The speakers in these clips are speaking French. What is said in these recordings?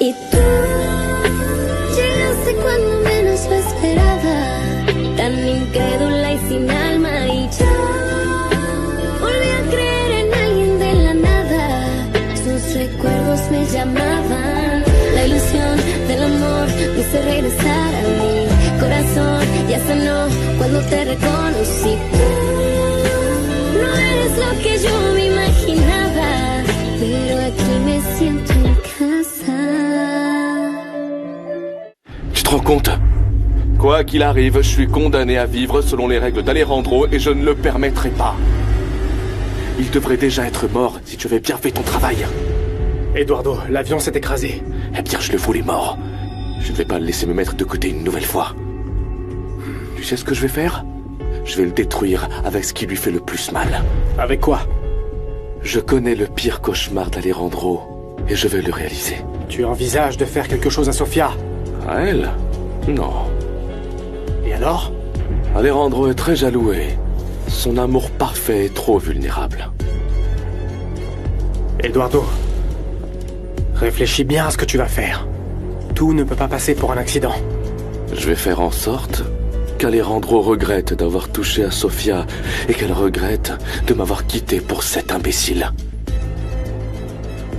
Y tú llegaste cuando menos lo esperaba, tan incrédula y sin alma, y yo volví a creer en alguien de la nada. Sus recuerdos me llamaban, la ilusión del amor me hizo regresar a mi corazón. Ya sanó cuando te reconocí. Tú no eres lo que yo me imaginaba, pero aquí me siento en casa. Tu te rends compte? Quoi qu'il arrive, je suis condamné à vivre selon les règles d'Alejandro et je ne le permettrai pas. Il devrait déjà être mort si tu avais bien fait ton travail. Eduardo, l'avion s'est écrasé. Eh bien, je le voulais mort. Je ne vais pas le laisser me mettre de côté une nouvelle fois. Tu sais ce que je vais faire? Je vais le détruire avec ce qui lui fait le plus mal. Avec quoi? Je connais le pire cauchemar d'Alejandro et je vais le réaliser. Tu envisages de faire quelque chose à Sofia? À elle? Non. Et alors? Alejandro est très jaloux et son amour parfait est trop vulnérable. Eduardo, réfléchis bien à ce que tu vas faire. Tout ne peut pas passer pour un accident. Je vais faire en sorte qu'Alejandro regrette d'avoir touché à Sofia et qu'elle regrette de m'avoir quitté pour cet imbécile.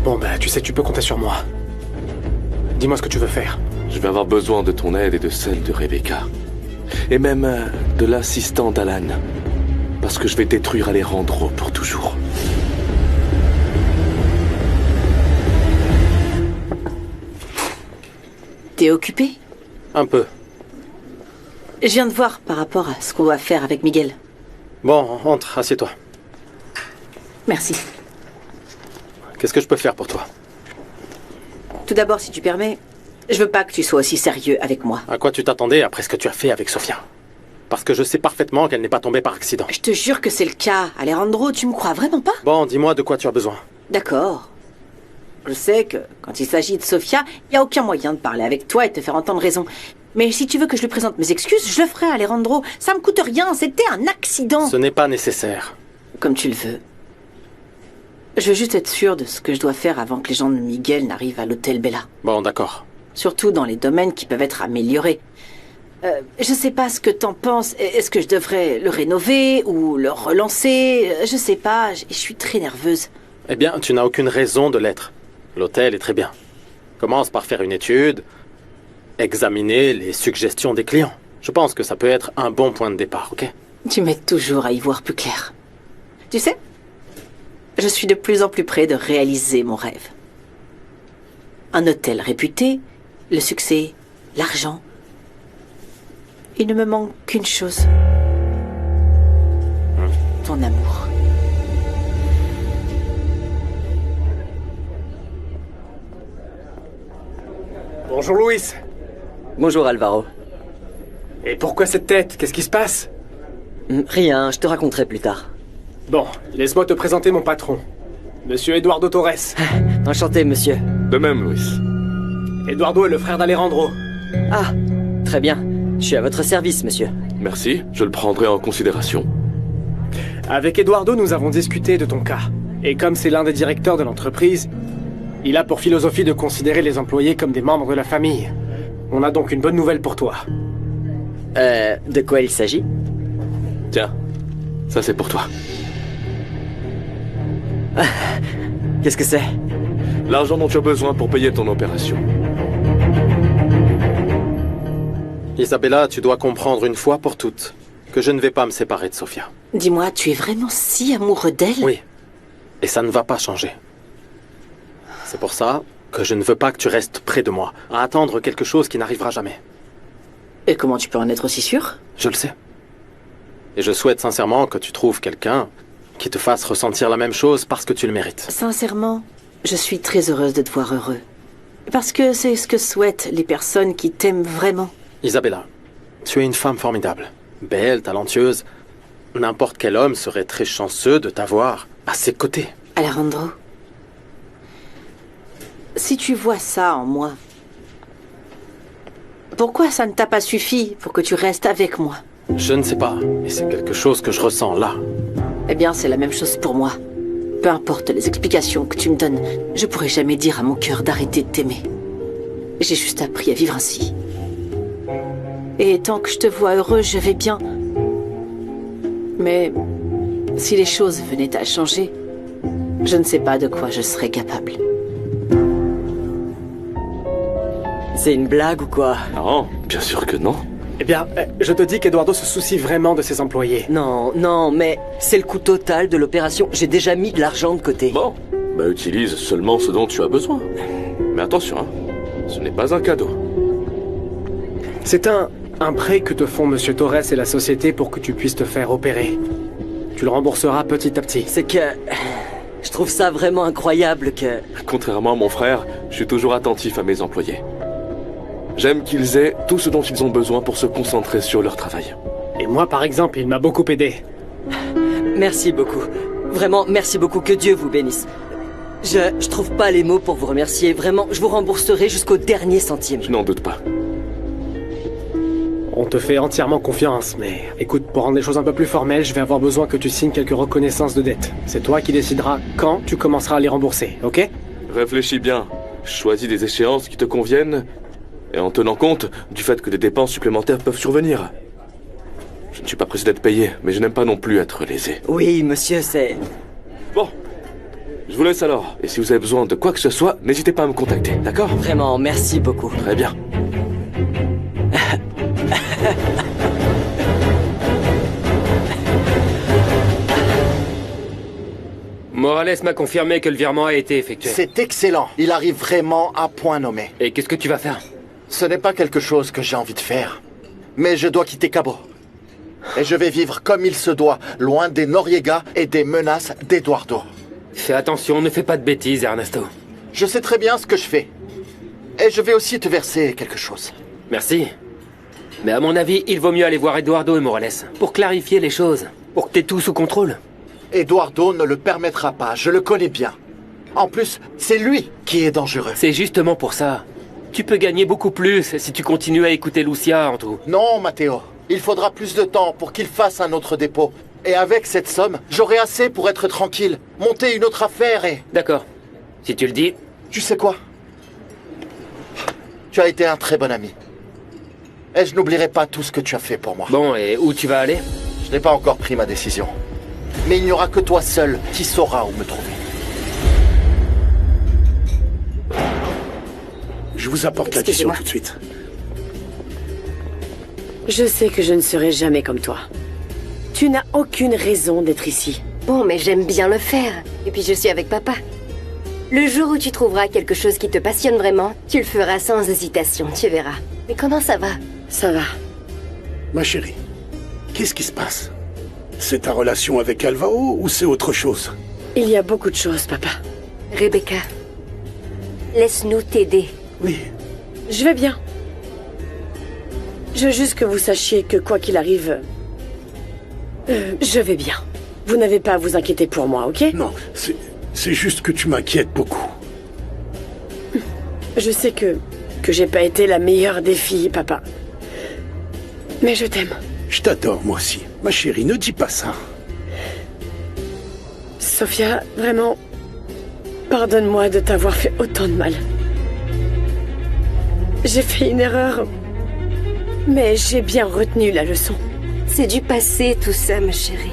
Bon tu sais, tu peux compter sur moi. Dis-moi ce que tu veux faire. Je vais avoir besoin de ton aide et de celle de Rebecca. Et même de l'assistant d'Alan. Parce que je vais détruire Alejandro pour toujours. T'es occupé? Un peu. Je viens de voir par rapport à ce qu'on va faire avec Miguel. Bon, entre, assieds-toi. Merci. Qu'est-ce que je peux faire pour toi? Tout d'abord, si tu permets, je veux pas que tu sois aussi sérieux avec moi. À quoi tu t'attendais après ce que tu as fait avec Sofia? Parce que je sais parfaitement qu'elle n'est pas tombée par accident. Je te jure que c'est le cas. Alejandro, tu me crois vraiment pas? Bon, dis-moi de quoi tu as besoin. D'accord. Je sais que, quand il s'agit de Sofia, il n'y a aucun moyen de parler avec toi et de te faire entendre raison. Mais si tu veux que je lui présente mes excuses, je le ferai, Alejandro. Ça me coûte rien, c'était un accident. Ce n'est pas nécessaire. Comme tu le veux. Je veux juste être sûr de ce que je dois faire avant que les gens de Miguel n'arrivent à l'hôtel Bella. Bon, d'accord. Surtout dans les domaines qui peuvent être améliorés. Je sais pas ce que t'en penses. Est-ce que je devrais le rénover ou le relancer? Je sais pas, je suis très nerveuse. Eh bien, tu n'as aucune raison de l'être. L'hôtel est très bien. Commence par faire une étude, examiner les suggestions des clients. Je pense que ça peut être un bon point de départ, ok? Tu m'aides toujours à y voir plus clair. Tu sais, je suis de plus en plus près de réaliser mon rêve. Un hôtel réputé, le succès, l'argent. Il ne me manque qu'une chose. Ton amour. Bonjour, Luis. Bonjour, Alvaro. Et pourquoi cette tête? Qu'est-ce qui se passe? Rien, je te raconterai plus tard. Bon, laisse-moi te présenter mon patron. Monsieur Eduardo Torres. Enchanté, monsieur. De même, Luis. Eduardo est le frère d'Alejandro. Ah, très bien. Je suis à votre service, monsieur. Merci, je le prendrai en considération. Avec Eduardo, nous avons discuté de ton cas. Et comme c'est l'un des directeurs de l'entreprise, il a pour philosophie de considérer les employés comme des membres de la famille. On a donc une bonne nouvelle pour toi. De quoi il s'agit? Tiens, ça c'est pour toi. Qu'est-ce que c'est? L'argent dont tu as besoin pour payer ton opération. Isabella, tu dois comprendre une fois pour toutes que je ne vais pas me séparer de Sofia. Dis-moi, tu es vraiment si amoureux d'elle? Oui. Et ça ne va pas changer. C'est pour ça que je ne veux pas que tu restes près de moi, à attendre quelque chose qui n'arrivera jamais. Et comment tu peux en être aussi sûr? Je le sais. Et je souhaite sincèrement que tu trouves quelqu'un qui te fasse ressentir la même chose parce que tu le mérites. Sincèrement, je suis très heureuse de te voir heureux. Parce que c'est ce que souhaitent les personnes qui t'aiment vraiment. Isabella, tu es une femme formidable. Belle, talentueuse. N'importe quel homme serait très chanceux de t'avoir à ses côtés. Alejandro, si tu vois ça en moi, pourquoi ça ne t'a pas suffi pour que tu restes avec moi? Je ne sais pas, mais c'est quelque chose que je ressens là. Eh bien, c'est la même chose pour moi. Peu importe les explications que tu me donnes, je pourrai jamais dire à mon cœur d'arrêter de t'aimer. J'ai juste appris à vivre ainsi. Et tant que je te vois heureux, je vais bien. Mais si les choses venaient à changer, je ne sais pas de quoi je serais capable. C'est une blague ou quoi? Non, bien sûr que non. Eh bien, je te dis qu'Eduardo se soucie vraiment de ses employés. Non, non, mais c'est le coût total de l'opération. J'ai déjà mis de l'argent de côté. Bon, bah utilise seulement ce dont tu as besoin. Mais attention, hein, ce n'est pas un cadeau. C'est un prêt que te font Monsieur Torres et la société pour que tu puisses te faire opérer. Tu le rembourseras petit à petit. C'est que... Je trouve ça vraiment incroyable que... Contrairement à mon frère, je suis toujours attentif à mes employés. J'aime qu'ils aient tout ce dont ils ont besoin pour se concentrer sur leur travail. Et moi, par exemple, il m'a beaucoup aidé. Merci beaucoup. Vraiment, merci beaucoup. Que Dieu vous bénisse. Je trouve pas les mots pour vous remercier. Vraiment, je vous rembourserai jusqu'au dernier centime. Je n'en doute pas. On te fait entièrement confiance, mais écoute, pour rendre les choses un peu plus formelles, je vais avoir besoin que tu signes quelques reconnaissances de dette. C'est toi qui décideras quand tu commenceras à les rembourser, ok? Réfléchis bien. Choisis des échéances qui te conviennent et en tenant compte du fait que des dépenses supplémentaires peuvent survenir. Je ne suis pas pressé d'être payé, mais je n'aime pas non plus être lésé. Oui, monsieur, c'est... Bon, je vous laisse alors. Et si vous avez besoin de quoi que ce soit, n'hésitez pas à me contacter, d'accord? Vraiment, merci beaucoup. Très bien. Morales m'a confirmé que le virement a été effectué. C'est excellent. Il arrive vraiment à point nommé. Et qu'est-ce que tu vas faire? Ce n'est pas quelque chose que j'ai envie de faire. Mais je dois quitter Cabo. Et je vais vivre comme il se doit, loin des Noriega et des menaces d'Eduardo. Fais attention, ne fais pas de bêtises, Ernesto. Je sais très bien ce que je fais. Et je vais aussi te verser quelque chose. Merci. Mais à mon avis, il vaut mieux aller voir Eduardo et Morales pour clarifier les choses, pour que t'aies tout sous contrôle. Eduardo ne le permettra pas, je le connais bien. En plus, c'est lui qui est dangereux. C'est justement pour ça. Tu peux gagner beaucoup plus si tu continues à écouter Lucia en tout. Non, Matteo. Il faudra plus de temps pour qu'il fasse un autre dépôt. Et avec cette somme, j'aurai assez pour être tranquille, monter une autre affaire et... D'accord. Si tu le dis. Tu sais quoi? Tu as été un très bon ami. Et je n'oublierai pas tout ce que tu as fait pour moi. Bon, et où tu vas aller? Je n'ai pas encore pris ma décision. Mais il n'y aura que toi seul qui saura où me trouver. Je vous apporte l'addition tout de suite. Je sais que je ne serai jamais comme toi. Tu n'as aucune raison d'être ici. Bon, mais j'aime bien le faire. Et puis je suis avec papa. Le jour où tu trouveras quelque chose qui te passionne vraiment, tu le feras sans hésitation, tu verras. Mais comment ça va? Ça va. Ma chérie, qu'est-ce qui se passe? C'est ta relation avec Alvaro ou c'est autre chose? Il y a beaucoup de choses, papa. Rebecca, laisse-nous t'aider. Oui. Je vais bien. Je veux juste que vous sachiez que quoi qu'il arrive, je vais bien. Vous n'avez pas à vous inquiéter pour moi, ok? Non, c'est juste que tu m'inquiètes beaucoup. Je sais que j'ai pas été la meilleure des filles, papa. Mais je t'aime. Je t'adore, moi aussi. Ma chérie, ne dis pas ça. Sofia, vraiment, pardonne-moi de t'avoir fait autant de mal. J'ai fait une erreur, mais j'ai bien retenu la leçon. C'est du passé, tout ça, ma chérie.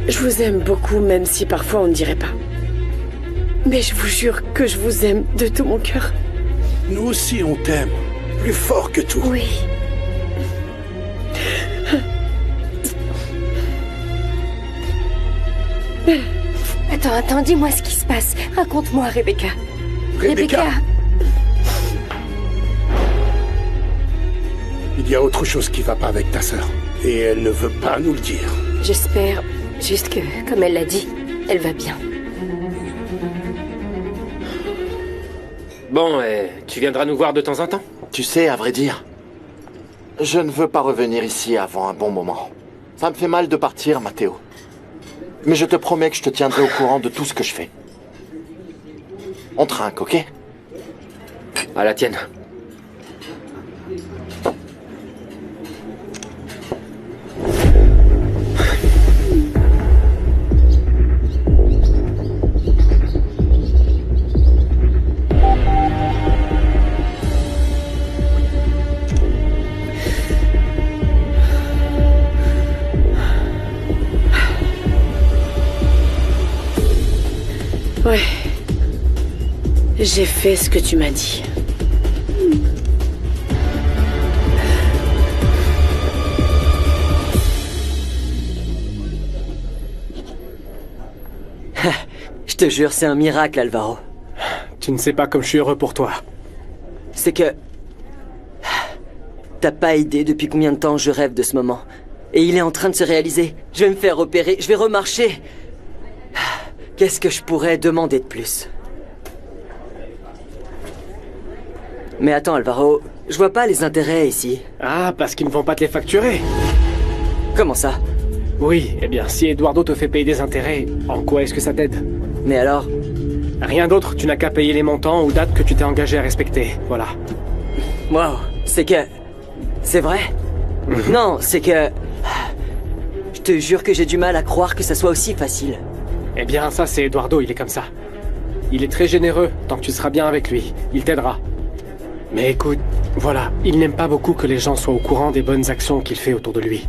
Je vous aime beaucoup, même si parfois on ne dirait pas. Mais je vous jure que je vous aime de tout mon cœur. Nous aussi, on t'aime. Plus fort que tout. Oui. Attends, dis-moi ce qui se passe. Raconte-moi, Rebecca. Rebecca. Il y a autre chose qui va pas avec ta sœur. Et elle ne veut pas nous le dire. J'espère juste que, comme elle l'a dit, elle va bien. Bon, tu viendras nous voir de temps en temps? Tu sais, à vrai dire, je ne veux pas revenir ici avant un bon moment. Ça me fait mal de partir, Matteo. Mais je te promets que je te tiendrai au courant de tout ce que je fais. On trinque, ok? À la tienne. Ouais. J'ai fait ce que tu m'as dit. Je te jure, c'est un miracle, Alvaro. Tu ne sais pas comme je suis heureux pour toi. C'est que... T'as pas idée depuis combien de temps je rêve de ce moment. Et il est en train de se réaliser. Je vais me faire opérer, je vais remarcher. Qu'est-ce que je pourrais demander de plus? Mais attends, Alvaro, je vois pas les intérêts ici. Ah, parce qu'ils ne vont pas te les facturer. Comment ça? Oui, eh bien, si Eduardo te fait payer des intérêts, en quoi est-ce que ça t'aide? Mais alors? Rien d'autre, tu n'as qu'à payer les montants ou dates que tu t'es engagé à respecter, voilà. Wow, c'est que... C'est vrai? Non, c'est que... Je te jure que j'ai du mal à croire que ça soit aussi facile. Eh bien, ça c'est Eduardo, il est comme ça. Il est très généreux, tant que tu seras bien avec lui. Il t'aidera. Mais écoute, voilà, il n'aime pas beaucoup que les gens soient au courant des bonnes actions qu'il fait autour de lui.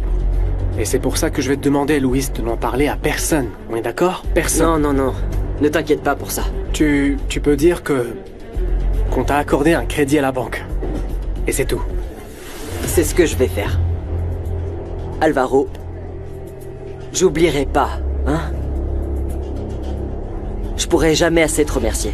Et c'est pour ça que je vais te demander, Louis, de n'en parler à personne. On est d'accord? Personne. Non, non, non. Ne t'inquiète pas pour ça. Tu peux dire qu'on t'a accordé un crédit à la banque. Et c'est tout. C'est ce que je vais faire. Alvaro, j'oublierai pas, hein? Je pourrai jamais assez te remercier.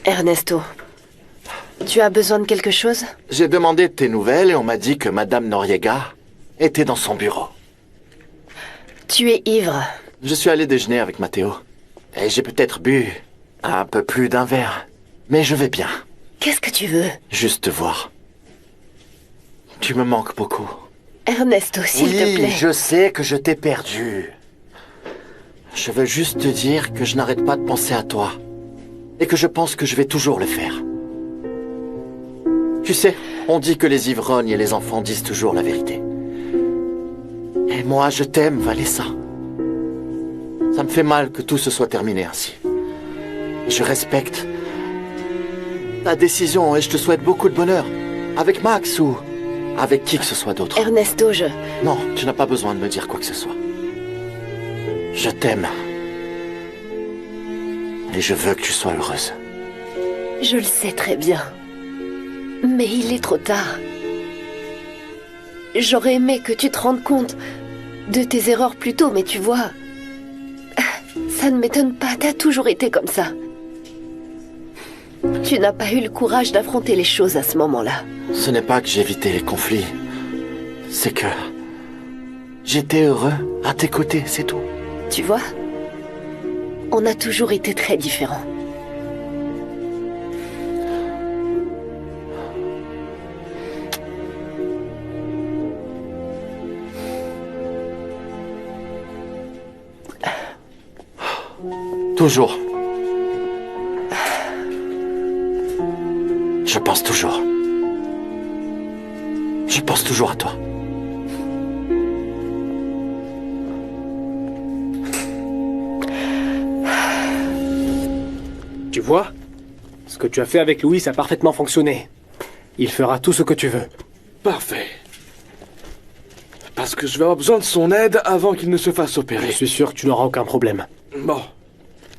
Ernesto, tu as besoin de quelque chose? J'ai demandé de tes nouvelles et on m'a dit que Madame Noriega était dans son bureau. Tu es ivre. Je suis allé déjeuner avec Matteo. Et j'ai peut-être bu un peu plus d'un verre. Mais je vais bien. Qu'est-ce que tu veux? Juste te voir. Tu me manques beaucoup. Ernesto, s'il te plaît. Oui, je sais que je t'ai perdu. Je veux juste te dire que je n'arrête pas de penser à toi. Et que je pense que je vais toujours le faire. Tu sais, on dit que les ivrognes et les enfants disent toujours la vérité. Et moi, je t'aime, Vanessa. Ça me fait mal que tout se soit terminé ainsi. Je respecte ta décision et je te souhaite beaucoup de bonheur. Avec Max ou avec qui que ce soit d'autre. Ernesto, Non, tu n'as pas besoin de me dire quoi que ce soit. Je t'aime. Et je veux que tu sois heureuse. Je le sais très bien. Mais il est trop tard. J'aurais aimé que tu te rendes compte de tes erreurs plus tôt, mais tu vois... Ça ne m'étonne pas, t'as toujours été comme ça. Tu n'as pas eu le courage d'affronter les choses à ce moment-là. Ce n'est pas que j'évitais les conflits. C'est que... j'étais heureux à tes côtés, c'est tout. Tu vois, on a toujours été très différents. Toujours. Je pense toujours. Je pense toujours à toi. Tu vois? Ce que tu as fait avec Louis a parfaitement fonctionné. Il fera tout ce que tu veux. Parfait. Parce que je vais avoir besoin de son aide avant qu'il ne se fasse opérer. Je suis sûr que tu n'auras aucun problème. Bon,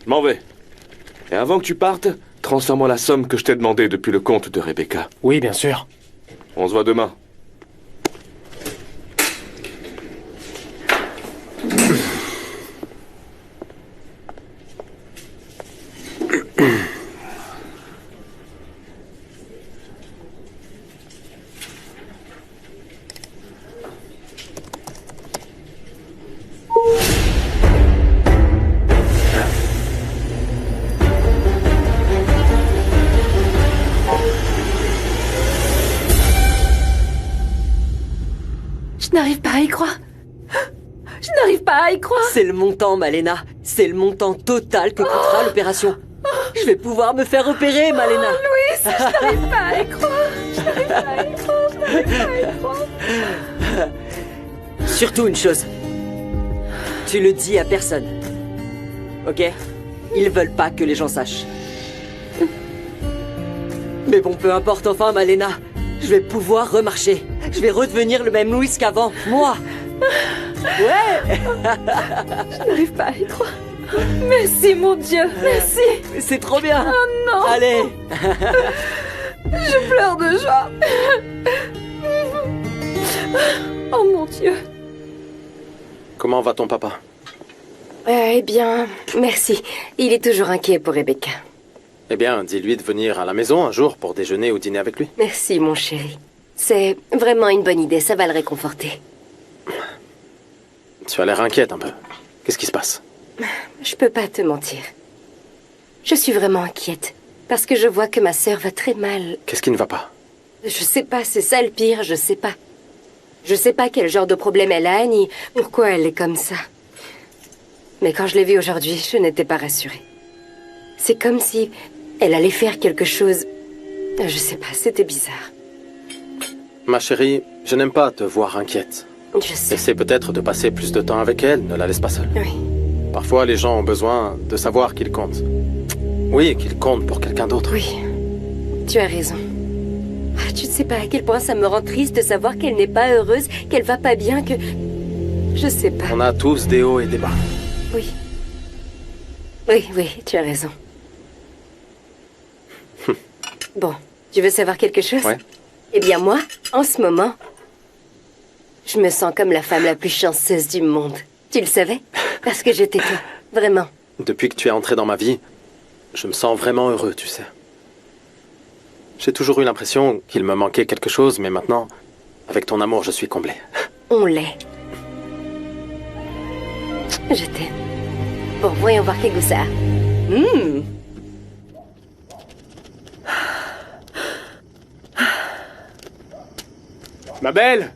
je m'en vais. Et avant que tu partes, transfère-moi la somme que je t'ai demandée depuis le compte de Rebecca. Oui, bien sûr. On se voit demain. Je n'arrive pas à y croire. Je n'arrive pas à y croire. C'est le montant, Malena. C'est le montant total que coûtera l'opération. Je vais pouvoir me faire opérer, Malena. Louis, je n'arrive pas à y croire. Je n'arrive pas à y croire. Je n'arrive pas à y croire. Surtout une chose. Tu le dis à personne. Ok? Ils veulent pas que les gens sachent. Mais bon, peu importe, enfin, Malena. Je vais pouvoir remarcher. Je vais redevenir le même Louis qu'avant. Moi. Ouais. Je n'arrive pas à y croire. Merci, mon Dieu, merci. C'est trop bien. Oh non. Allez. Je pleure de joie. Oh mon Dieu. Comment va ton papa? Eh bien, merci. Il est toujours inquiet pour Rebecca. Eh bien, dis-lui de venir à la maison un jour pour déjeuner ou dîner avec lui. Merci, mon chéri. C'est vraiment une bonne idée, ça va le réconforter. Tu as l'air inquiète un peu. Qu'est-ce qui se passe? Je peux pas te mentir. Je suis vraiment inquiète. Parce que je vois que ma sœur va très mal. Qu'est-ce qui ne va pas? Je sais pas, c'est ça le pire, je sais pas. Je sais pas quel genre de problème elle a, ni pourquoi elle est comme ça. Mais quand je l'ai vue aujourd'hui, je n'étais pas rassurée. C'est comme si elle allait faire quelque chose... Je sais pas, c'était bizarre. Ma chérie, je n'aime pas te voir inquiète. Je sais. Essaie peut-être de passer plus de temps avec elle, ne la laisse pas seule. Oui. Parfois, les gens ont besoin de savoir qu'ils comptent. Oui, qu'ils comptent pour quelqu'un d'autre. Oui, tu as raison. Ah, tu ne sais pas à quel point ça me rend triste de savoir qu'elle n'est pas heureuse, qu'elle va pas bien, que... Je sais pas. On a tous des hauts et des bas. Oui. Oui, tu as raison. Bon, tu veux savoir quelque chose? Ouais. Eh bien moi, en ce moment, je me sens comme la femme la plus chanceuse du monde. Tu le savais? Parce que j'étais toi, vraiment. Depuis que tu es entré dans ma vie, je me sens vraiment heureux, tu sais. J'ai toujours eu l'impression qu'il me manquait quelque chose, mais maintenant, avec ton amour, je suis comblé. On l'est. Je t'aime. Bon, voyons voir quel goût ça a. Ma belle!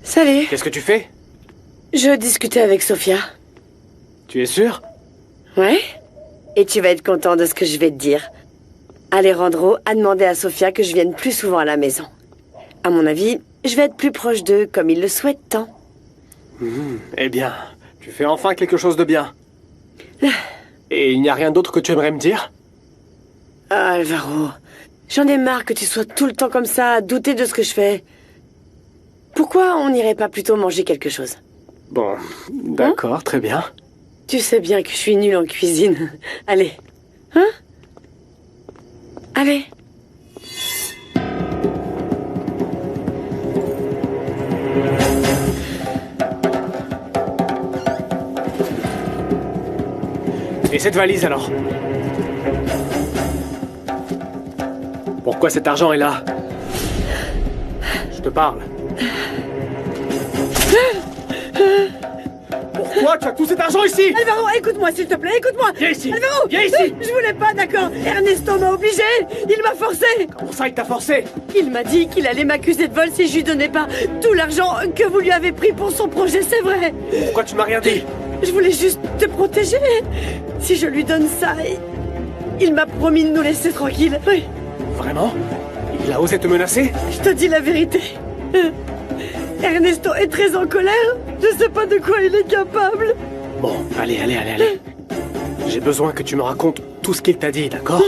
Salut. Qu'est-ce que tu fais? Je discutais avec Sophia. Tu es sûr? Ouais. Et tu vas être content de ce que je vais te dire. Alejandro a demandé à Sophia que je vienne plus souvent à la maison. À mon avis, je vais être plus proche d'eux comme il le souhaite tant. Eh bien, tu fais enfin quelque chose de bien. Et il n'y a rien d'autre que tu aimerais me dire? Ah, Alvaro, j'en ai marre que tu sois tout le temps comme ça, à douter de ce que je fais. Pourquoi on n'irait pas plutôt manger quelque chose? Bon, d'accord, très bien. Tu sais bien que je suis nulle en cuisine. Allez. Hein? Allez. Et cette valise alors? Pourquoi cet argent est là? Je te parle. Pourquoi tu as tout cet argent ici? Alvaro, écoute-moi s'il te plaît, écoute-moi. Viens ici. Alvaro, viens ici. Je voulais pas, d'accord. Ernesto m'a obligé. Il m'a forcé. Comment ça, il t'a forcé? Il m'a dit qu'il allait m'accuser de vol si je lui donnais pas tout l'argent que vous lui avez pris pour son projet, c'est vrai. Pourquoi tu m'as rien dit? Je voulais juste te protéger. Si je lui donne ça, il m'a promis de nous laisser tranquilles. Oui. Vraiment? Il a osé te menacer? Je te dis la vérité. Ernesto est très en colère. Je sais pas de quoi il est capable. Bon, allez. J'ai besoin que tu me racontes tout ce qu'il t'a dit, d'accord?